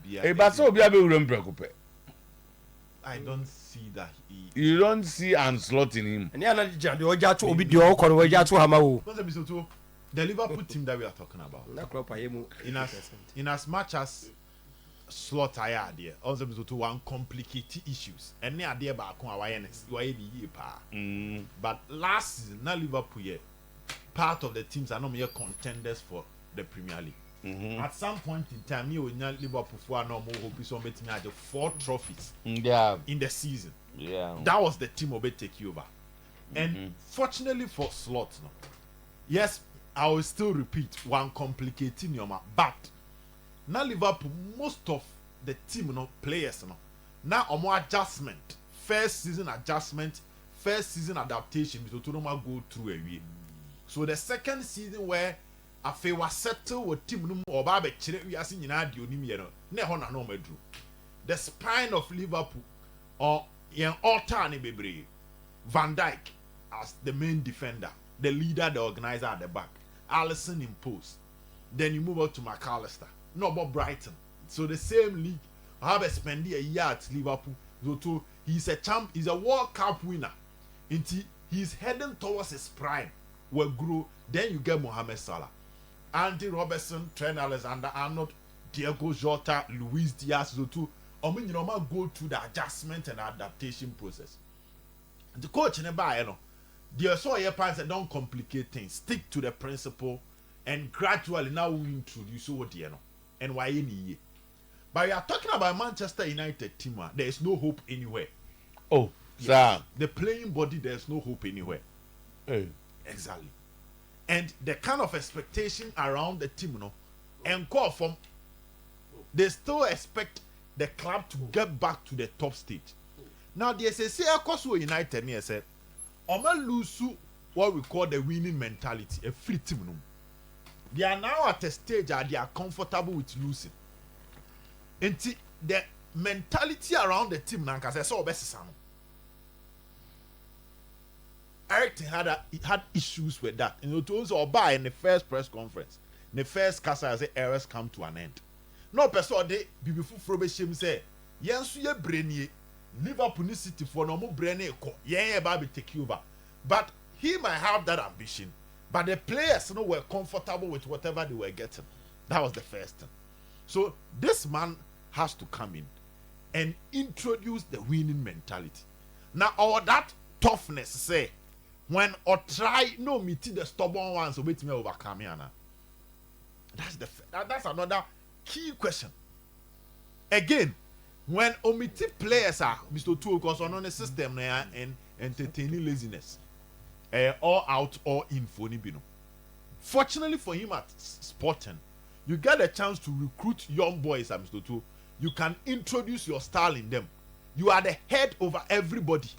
E ba so obi abewura mprekope. I don't see that You don't see Arne Slot in him. And yana jande oja to obi de o ko oja to hama wo. The Liverpool team that we are talking about. In as much as Slot idea, also to one complicated issues. And near idea about awareness, but last season, now Liverpool part of the teams are not mere contenders for the Premier League. At some point in time, you will Liverpool for no more hope is on betting at the 4 trophies in the season. That was the team will take over. And fortunately for Slot, no, yes, I will still repeat one complicating but now Liverpool, most of the team, players, now more adjustment, first season adjustment, first season adaptation, to go through a year. So the second season where I feel was settled with team or Babe Chile, we are seeing in Adio Nimiano, Nehona no medru. The spine of Liverpool or in Altani Bebre, Van Dijk as the main defender, the leader, the organizer at the back, Alisson in post. Then you move out to McAllister, no about Brighton. So the same league, I have spent a year at Liverpool. So he's a champ, he's a World Cup winner. He's heading towards his prime. Will grow. Then you get Mohamed Salah, Andy Robertson, Trent Alexander-Arnold, Diego Jota, Luis Diaz. So too, go through the adjustment and adaptation process. The coach in the bar, the so your parents don't complicate things. Stick to the principle, and gradually now we introduce what and why any. But we are talking about Manchester United team. There is no hope anywhere. Oh, yes. Sir. The playing body, there is no hope anywhere. Hey. Exactly. And the kind of expectation around the team, and call from, they still expect the club to get back to the top stage. Now, the SSC, of course, United, me said, Oma lose what we call the winning mentality, a free team. They are now at a stage where they are comfortable with losing. And the mentality around the team, because I saw best. Eric Ten Hag had issues with that. It was by in the first press conference. In the first cast, I say errors come to an end. No person they be before Frobeshim say, yes, you brainy Liverpool City for no more brainy ko. Yeah, baby take over. But he might have that ambition. But the players were comfortable with whatever they were getting. That was the first thing. So this man has to come in and introduce the winning mentality. Now all that toughness say when or try no meet the stubborn ones so wait me overcome yana. That's another key question. Again, when omitted players are Mr. Two because on the system and entertaining laziness, all out or in for Nibino. Fortunately for him at Sporting, you get a chance to recruit young boys, Mr. Two. You can introduce your style in them. You are the head over everybody.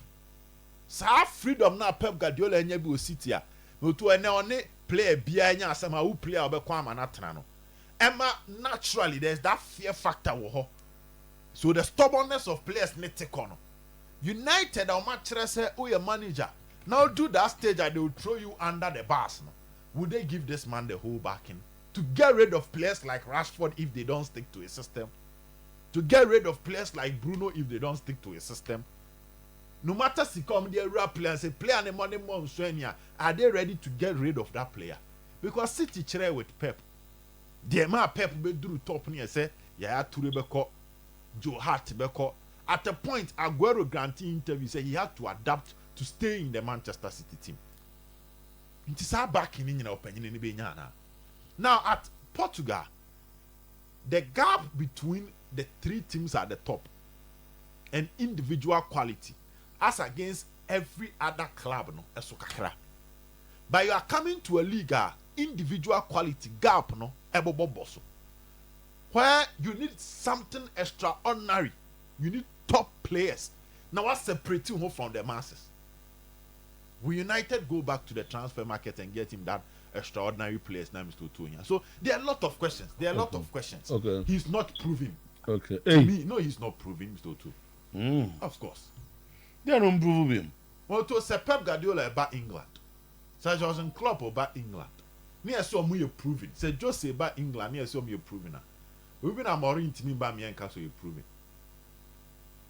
So have freedom now. Pep Guardiola and Yabu City. No to a player behind some who play over Kwama Natrano. Emma, naturally, there's that fear factor. So the stubbornness of players need to take on. United or Manchester say, oh, your manager. Now do that stage that they will throw you under the bus. No? Would they give this man the whole backing? To get rid of players like Rashford if they don't stick to a system? To get rid of players like Bruno if they don't stick to a system? No matter si come the real players, say play and the money more are they ready to get rid of that player? Because City chere with Pep. The man Pep be do top near say, yeah, Toure beko, Joe Hart beko. At a point, Aguero granting interview say he had to adapt to stay in the Manchester City team. It is our back in your opinion. Now at Portugal, the gap between the three teams at the top and individual quality as against every other club but you are coming to a league individual quality gap where you need something extraordinary. You need top players. Now what's separating him from the masses? Will United go back to the transfer market and get him that extraordinary players now, Mr. Otoya? So there are a lot of questions. Okay. He's not proving. Okay. To me, no, he's not proving, Mr. Oto. Of course. They don't prove him. Well, to say Pep Guardiola about England. Sir Jurgen Klopp about England. Near so me proving. Say Jose about England. Near so me proving. Ruben Amorim to me by me and Castle improving.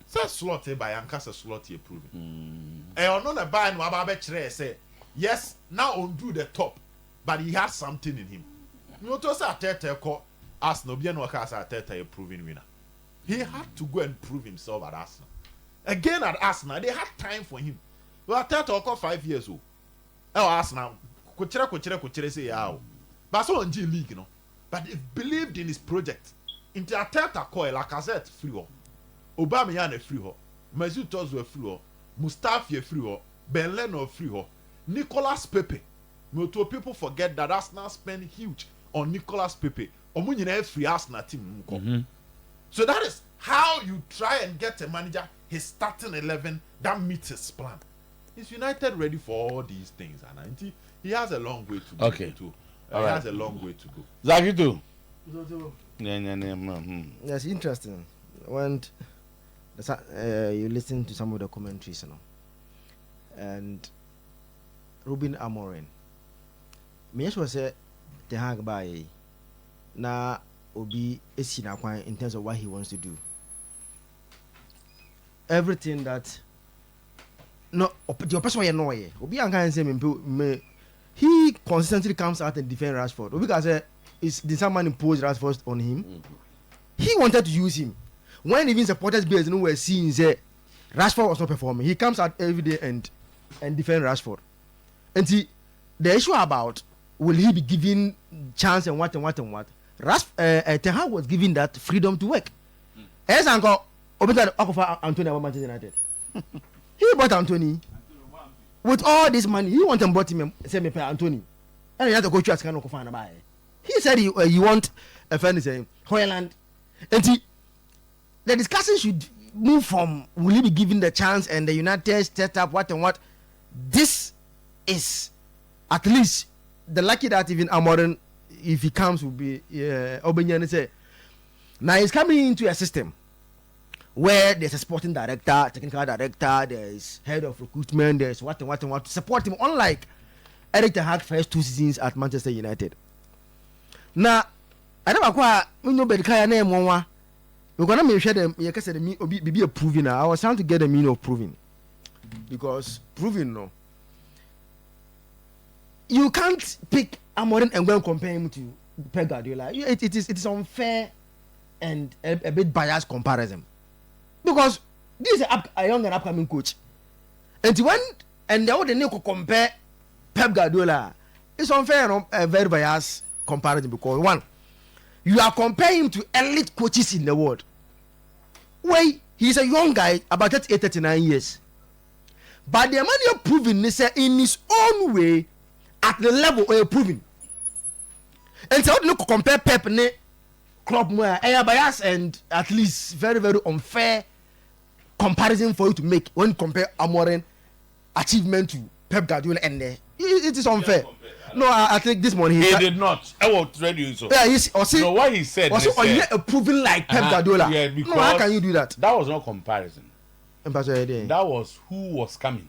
Say Slot by Ankasa Slot improving. And on the buy no about say yes now undo the top, but he has something in him. You to say Tete call Arsenal be no case Tete improving winner. He had to go and prove himself at Arsenal. Again at Arsenal, they had time for him. Well, Tete call 5 years old. Oh Arsenal, kuchere say yeah. But so on G League, you know. But they believed in his project. Into a Tete call like I said free ho. Aubameyang free ho. Mesut Ozil free ho. Mustafi free ho. Ben Leno free ho. Nicolas Pepe. People forget that Arsenal spent huge on Nicolas Pepe. Omunyina free Arsenal team. So that is how you try and get a manager his starting 11 that meets his plan. Is United ready for all these things? And he has a long way to go. Okay. Too. He All right. has a long way to go. Zakito. Yes, interesting. When you listen to some of the commentaries, you know, and Ruben Amorim, me just was say Ten Hag by na obi esina kwan in terms of what he wants to do. Everything that no the person you know obi anka say me he consistently comes out and defend Rashford. Obi can say is did someone impose Rashford on him? He wanted to use him. When even supporters base no were seeing say Rashford was not performing, he comes out every day and defend Rashford. And see the issue about will he be given chance and what. Ten Hag was given that freedom to work. As uncle Obita offer Anthony about Manchester United. He bought Anthony with all this money. He wanted to bought him say me pay Anthony. And he had to go to Ascano Kofana buy. He said he want a friend saying Hoyland. And see the discussion should move from will he be given the chance and the United set up what. This is at least the lucky that even Amorim, if he comes, will be Obenyane say. Now he's coming into a system where there's a sporting director, technical director, there's head of recruitment, there's what to support him. Unlike Erik Ten Hag's first 2 seasons at Manchester United. Now, I never quite know better kind of name. We're gonna make sure them. You can say be proving. I was trying to get the meaning of proving, because proving no. You can't pick Amorim and go and compare him to Pep Guardiola. It is unfair and a bit biased comparison, because this is a young and upcoming coach, and the other need to compare Pep Guardiola. It's unfair and a very biased comparison, because one, you are comparing him to elite coaches in the world. Why he's a young guy about 39 years, but the man you're proving is in his own way. At the level where you're proving. And so you compare Pep ne Klopp where bias and at least very, very unfair comparison for you to make when you compare Amorim achievement to Pep Guardiola and it is unfair. No, I think this morning he did not. I will tell you so. Yeah, so what he said. Also, a proving like Pep Guardiola. Yeah, because no, how can you do that? That was not comparison. That was who was coming.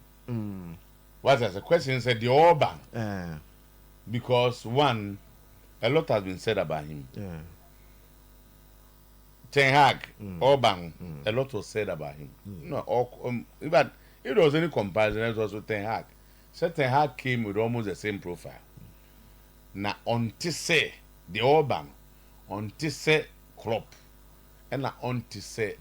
What as a question said the Orban. Because one, a lot has been said about him. Ten Hag, Orban, a lot was said about him. No, but if there was any comparison, it was with Ten Hag. So Ten Hag came with almost the same profile. Now, until say the Orban, until say Klopp, and now until say.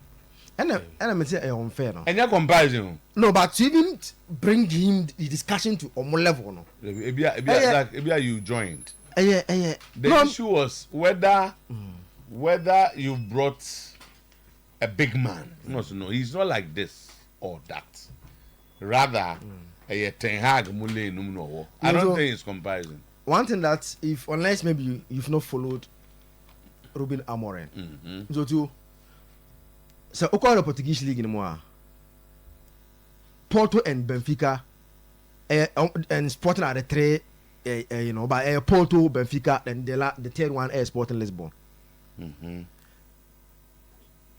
And I'm saying unfair. No? And your comparison. No, but to even bring him the discussion to a more level. No. Maybe you joined. The issue was whether you brought a big man. No, he's not like this or that. Rather, Ten Hag, I don't think it's comparison. One thing that unless maybe you've not followed Ruben Amorim, so okay, the Portuguese league anymore. Porto and Benfica, and Sporting are the three, but Porto, Benfica, and the third one is Sporting Lisbon.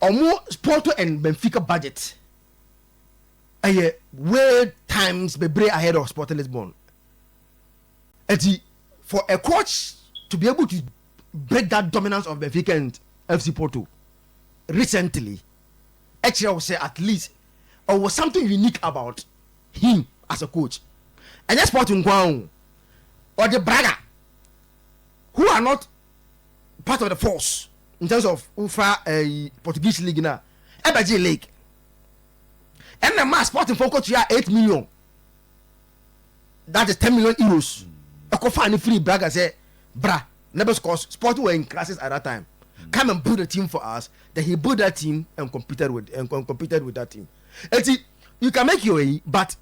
Almost Porto and Benfica budget, way times be ahead of Sporting Lisbon. And for a coach to be able to break that dominance of Benfica FC Porto recently, actually I would say at least or was something unique about him as a coach. And that's Sporting Guang or the Braga, who are not part of the force in terms of Portuguese league now, Ebaji League. And the mass Sporting for coach here 8 million. That is 10 million euros. I could find a free Braga say, bra, never scores. Sporting were in crisis at that time. Come and build a team for us. Then he built that team and competed with that team. And see, you can make your way, but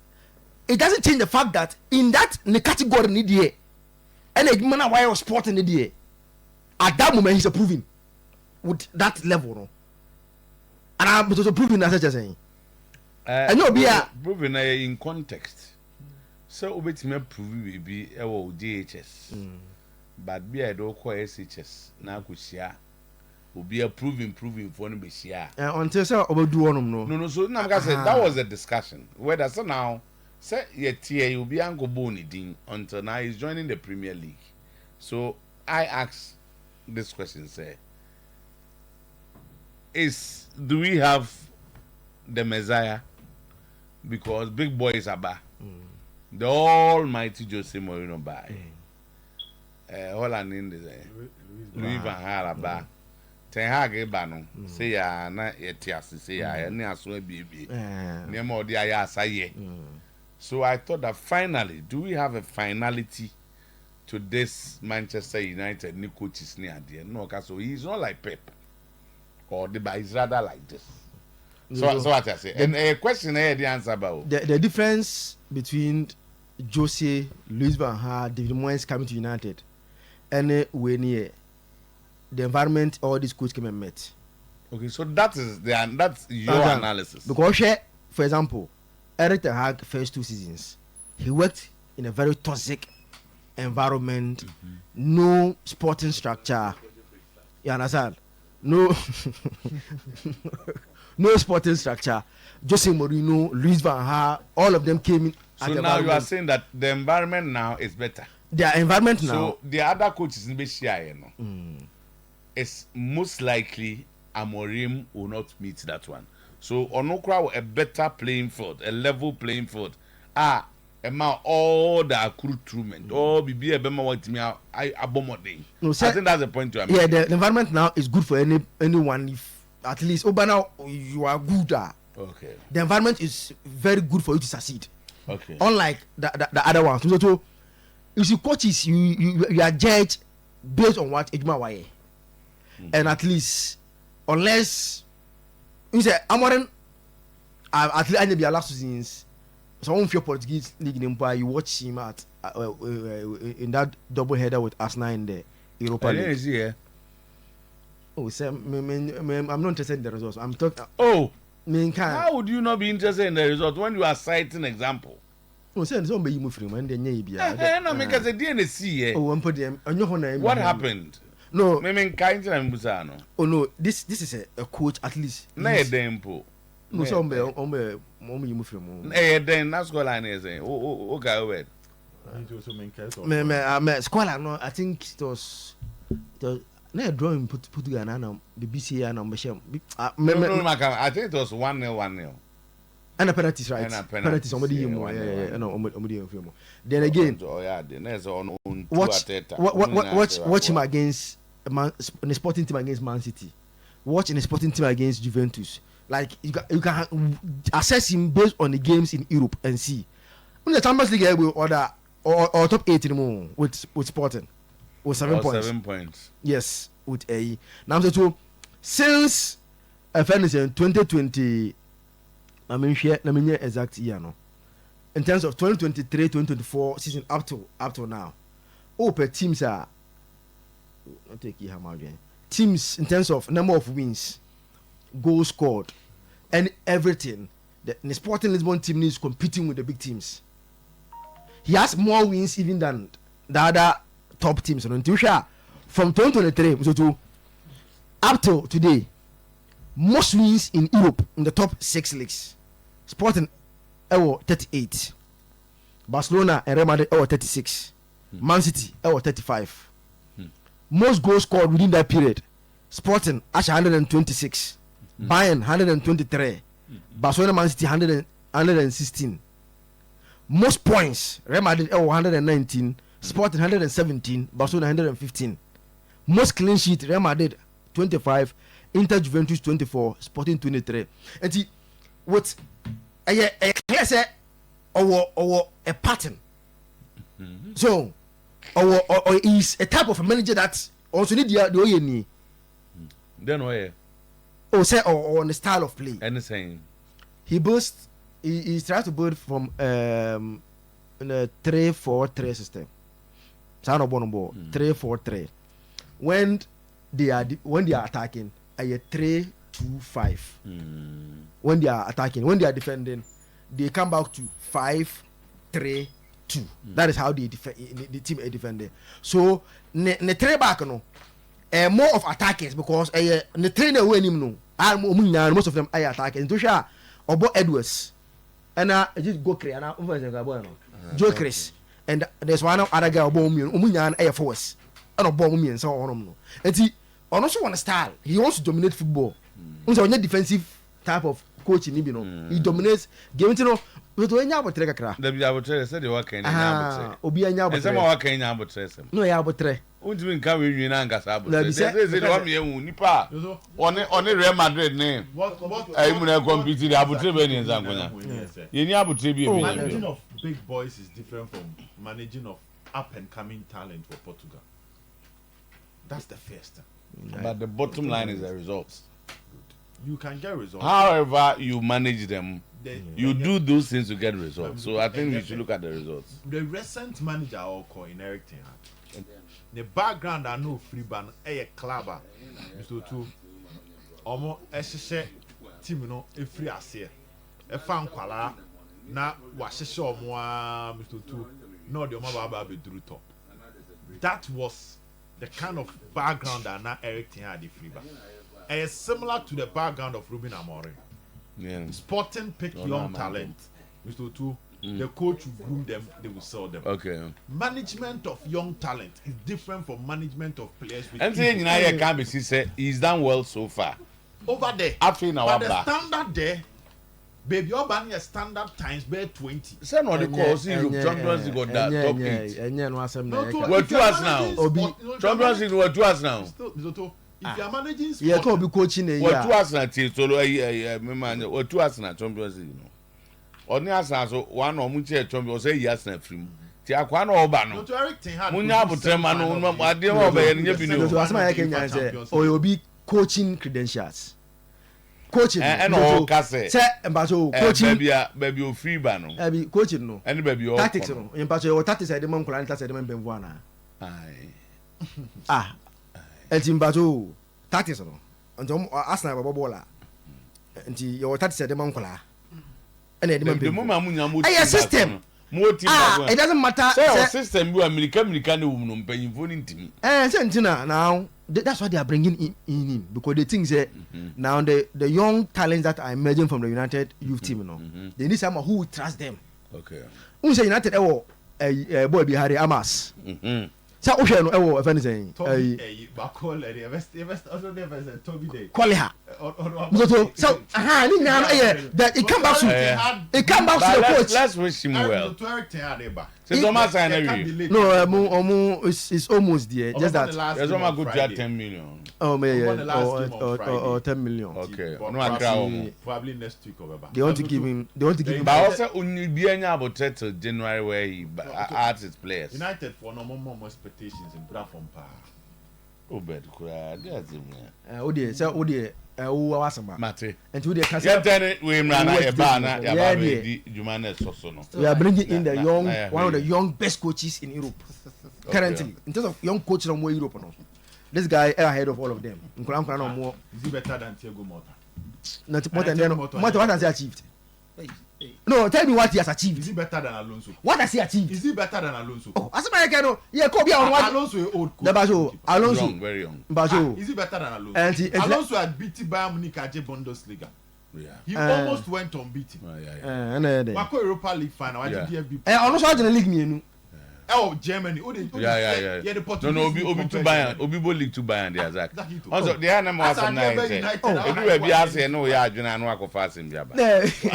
it doesn't change the fact that in that category in the year, and a man why was sport in the year, at that moment he's approving with that level, no? And I'm also proving as I saying. And you'll be proving in context. So obet me prove be DHS. But be I don't call SHS na kushia. Obi proving for no be share. Until so obedu onum no. No, so now I said that was a discussion. Whether so now say ye will be ango boni din until now he's joining the Premier League. So I ask this question, say, do we have the Messiah? Because big boys are back. The almighty Jose Mourinho by Holland in the Louis Van Gaal ba Ten Hag ba no say ya na yetiasi say ya na aso bibi name odi aya asaye. So I thought that finally, do we have a finality to this Manchester United new coaches near there? No, so he's not like Pep or he's rather like this. So what I say, and a question here the answer about the difference between Jose, Luis Van Gaal, David Moyes coming to United, and when the environment all these coaches came and met. Okay, so that's your analysis. Because, for example, Eric Ten Hag first 2 seasons, he worked in a very toxic environment, no sporting structure. You understand? No, no sporting structure. Jose Mourinho, Luis Van Gaal, all of them came in. So now you are saying that the environment now is better. Their environment now. So the other coaches in Beshia, it's most likely Amorim will not meet that one. So Onokra a better playing field, a level playing field. All the recruitment, all be a bema what me I abomoding. No, I think that's the point you are making. Yeah, the environment now is good for anyone if at least now you are good. Okay. The environment is very good for you to succeed. Okay. Unlike the other ones. So you see coaches you are judged based on what Ejuma waye. And at least unless you say Amorim at least I be last seasons. So one of your Portuguese league in Empire, you watch him at in that double header with Arsenal in the Europa League. Yeah. Oh, sir, I'm not interested in the results. I'm talking. Oh, how would you not be interested in the result when you are citing example? Oh, sir, it's only you free man. Then you no, because the DNC. Oh, one put them. What happened? No, oh no, this is a coach at least. No, dempo. No, so you from. Then that's what I say. Okay, wait. Squall, no, I think it was no drawing put together now. The BCA number. I think it was 1-0. And a penalty, right? And a penalty. Somebody more. Then again, watch him against in a sporting team against Man City. Watch in a sporting team against Juventus. Like you can assess him based on the games in Europe and see. In the Champions League, we order or top 8 anymore with Sporting with 7 points. 7 points. Yes, with a now so since fairness in 2020. I mean exact year no. In terms of 2023-2024 season up to now. Oh, per teams are. I'll take you how teams in terms of number of wins, goals scored, and everything. The Sporting Lisbon team is competing with the big teams. He has more wins even than the other top teams. From 2023 to up to today, most wins in Europe in the top 6 leagues. Sporting 38, Barcelona and Real Madrid 36, Man City 35. Most goals scored within that period. Sporting ahyɛ 126, Bayern 123, Barcelona, Man City 116. Most points Real Madrid 119, Sporting 117, Barcelona 115. Most clean sheet Real Madrid 25, Inter Juventus 24, Sporting 23. And see what I clear say or a pattern. So or is a type of a manager that also need the OYE. Then where? Oh, say or on the style of play. Anything. He builds. He tries to build from in a 3-4-3 system. Sound of one ball 3-4-3. When they are attacking, a 3-2-5. When they are attacking, when they are defending, they come back to 5-3-2. That is how the team is defending. So the three back no, more of attackers because the trainer when him no, most of them are attackers. To show Obo Edwards. And just go create and Joe Chris and there's one other guy Umuyan Air Force and a bomb and so on. And he also want a style. He wants to dominate football. Also on a defensive type of coaching, you know. He dominates game to know with any about Trekra. The Yabotre said you work in Obianya, and some work in Yabotre. No Yabotre. Won't you come with you in Angasabo? Nipa on the Real Madrid name. I'm going to compete in Abutre and Zangona. You need Abutre. Managing of big boys is different from managing of up and coming talent for Portugal. That's the first. But the bottom line is the results. You can get results. However, you manage them. You do those things to get results. So I think we should look at the results. The recent manager I'll call in Eric Ten Hag. The background I know free ban a clubber. Mr. Two almost a team no a free assay. A fan quala na was a show more Mr. Two. No, the Omaba be drew top. That was the kind of background that now Eric Ten Hag the free ban. Similar to the background of Ruben Amorim. Yeah. Sporting pick young talent. Mr. Two. The coach will groom them, they will sell them. Okay. Management of young talent is different from management of players. And saying I can't be said he's done well so far. Over there. But the standard there, baby, you're banning a standard times by 20. Say no, the cause Champions League got that top 8. We're 2 us now. Champions League we're 2 us now. If you are managing sport, yeah, be coaching a we're 2 us now till solo we're 2 us now Champions League. Oni asanso one or munche champion say yes na film ti akwa na oba no munya abutrema no ade ma oba ye nye bi no so asema ya Kenya say o obi coaching credentials coaching and all kase say embaso coaching baby o free ba no e be coaching no and baby o tactics no embaso your tactics I dey man kula tactics I dey man benvu ana enti embaso tactics no enti Arsenal baba bola enti your tactics I dey man kula and the moment system. It doesn't matter. Say system you America no woman paying for intimi. Now that's why they are bringing in because they think that now the young talents that are emerging from the United youth team, they need someone who will trust them. Okay. Who say United boy be Harry Amas. So if anything, Qualiha. So that it come back to the coach. Let's wish him well. No, it's almost there. Just that. There's one good job 10 million. Oh or 10 million. Okay. No, probably next week or They want to give him. But also, only be about till January where he artist players. United for no more expectations in Bradford Park. Oh, but that's him. Oh dear, so oh dear. Who was a man? Mate. And to the we are bringing in the young, one of the young best coaches in Europe currently. In terms of young coaches from Europe, no. This guy is ahead of all of them. Is he better than Thiago Motta? Not more than what has he achieved? No, tell me what he has achieved. Is he better than Alonso? What has he achieved? Is he better than Alonso? Oh, as I can know, yeah, Kobe on what? Alonso is old coach. Alonso, very young. Is he better than Alonso? Alonso had beaten Bayern Munich at Bundesliga. Yeah. He almost went unbeaten. Yeah. Wako Europa League final. Alonso had the league me. Oh, Germany. Yeah. No, Obi to buy, Obi Bo League to buy and the Azak. Also, the animal was a night. Everywhere be asking, no, yeah, Juna and Wako fast in Jabba.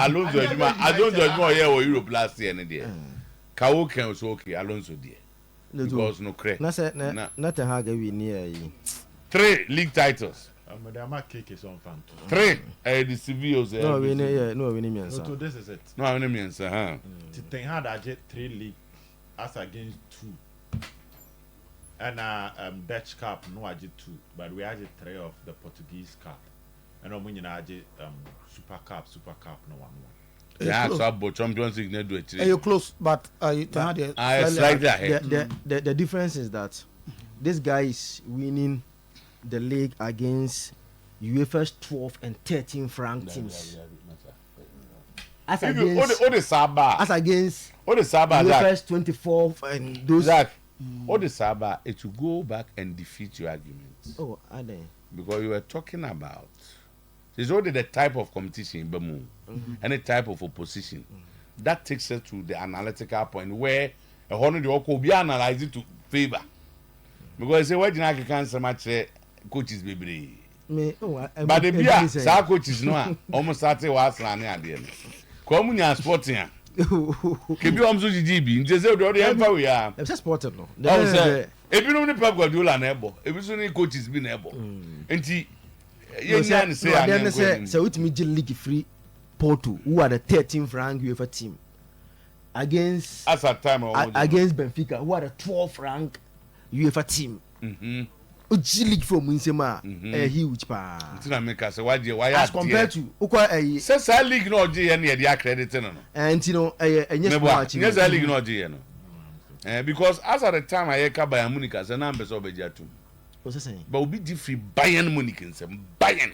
Alonso, I don't judge more here or Europe last year, and dear. Kawoke was okay, Alonso, dear. Because no credit. Nothing hard we near 3 league titles. Madame Cake is on fan. 3 the civils. No, we need So this is it. No, I mean, sir, Ten Hag I get 3 league as against 2. And Dutch Cup no I get 2, but we had 3 of the Portuguese Cup. And I'm winning I get Super Cup no 1-1. Yeah, so about Champions League need do it. You close, but I slightly ahead. The difference is that this guy is winning the league against UEFA's 12 and 13 frank teams. As against UEFA's 24 and those. All the Saba, it will go back and defeat your arguments. Oh, are they? Because you were talking about it's only the type of competition in Bemu, any type of opposition. That takes us to the analytical point where a hundred will be analyzed to favor. Because say what you can say much coaches baby. But the beer, sa coaches no almost started was running at the end. Come in sporting. Kebi omzo GGB, njeze do the emfa we are. It's sporting no. Ebi no ni Pep Guardiola na ebo. Ebi so ni coaches bi na ebo. Enti yen say ultimate league free Porto who are the 13th ranked UEFA team against at that time against Benfica who are the 12th ranked UEFA team. G League from Winsema huge pa. Ntina make us why as compared to ukwa say league no G and dey accredited no. And you know yes match. Yes league no G no. Because as at the time I ka Bayern Munich as na ambassador beja too. What's saying? But we be different Bayern Munich and say Bayern.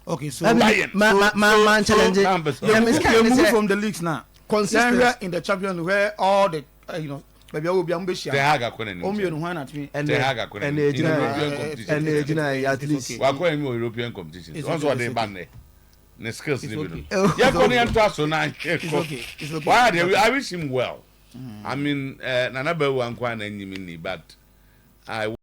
Okay, so Bayern. Man challenge. You move from the leagues now. Consistent in the Champions where all the maybe I will be ambitious. Ten Hag akone ni. And Ten Hag akone ni. And at least. We go in European competitions. Also they ban there. Ne skills ni bi no. Ya ko ni ento aso na. It's okay. Why I wish him well. I mean Nana Bewu ankwa na nyimi ni but I